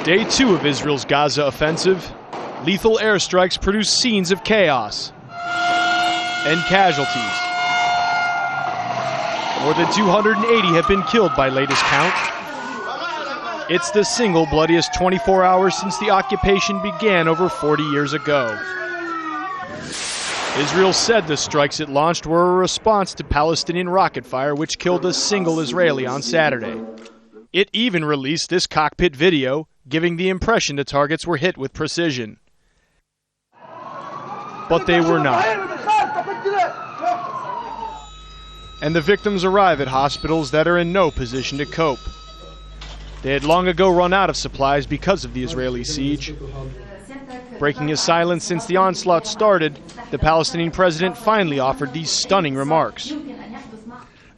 Day 2 of Israel's Gaza offensive. Lethal airstrikes produce scenes of chaos and casualties. More than 280 have been killed by latest count. It's the single bloodiest 24 hours since the occupation began over 40 years ago. Israel said the strikes it launched were a response to Palestinian rocket fire, which killed a single Israeli on Saturday. It even released this cockpit video, giving the impression the targets were hit with precision. But they were not. And the victims arrive at hospitals that are in no position to cope. They had long ago run out of supplies because of the Israeli siege. Breaking his silence since the onslaught started, the Palestinian president finally offered these stunning remarks.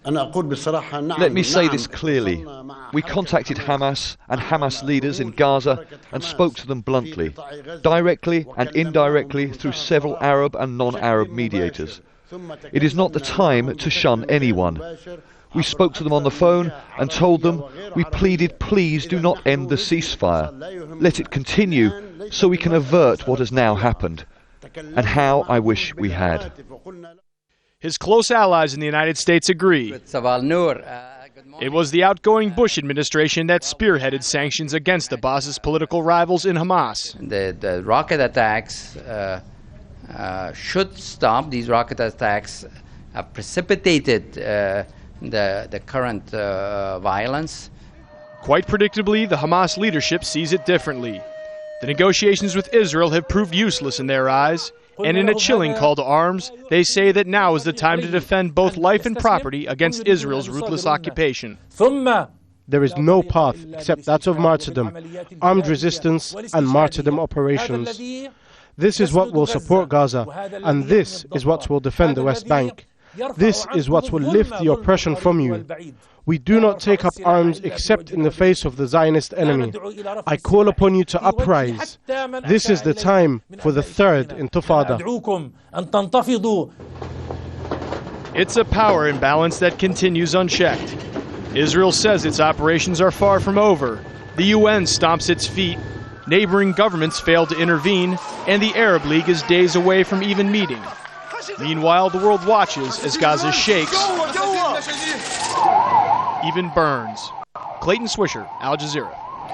Let me say this clearly. We contacted Hamas and Hamas leaders in Gaza and spoke to them bluntly, directly and indirectly through several Arab and non-Arab mediators. It is not the time to shun anyone. We spoke to them on the phone and told them, we pleaded, please do not end the ceasefire. Let it continue so we can avert what has now happened. And how I wish we had. His close allies in the United States agree. It was the outgoing Bush administration that spearheaded sanctions against Abbas's political rivals in Hamas. The rocket attacks should stop. These rocket attacks have precipitated the current violence. Quite predictably, the Hamas leadership sees it differently. The negotiations with Israel have proved useless in their eyes, and in a chilling call to arms, they say that now is the time to defend both life and property against Israel's ruthless occupation. There is no path except that of martyrdom, armed resistance and martyrdom operations. This is what will support Gaza, and this is what will defend the West Bank. This is what will lift the oppression from you. We do not take up arms except in the face of the Zionist enemy. I call upon you to uprise. This is the time for the third intifada. It's a power imbalance that continues unchecked. Israel says its operations are far from over. The UN stomps its feet. Neighboring governments fail to intervene, and the Arab League is days away from even meeting. Meanwhile, the world watches as Gaza shakes, even burns. Clayton Swisher, Al Jazeera.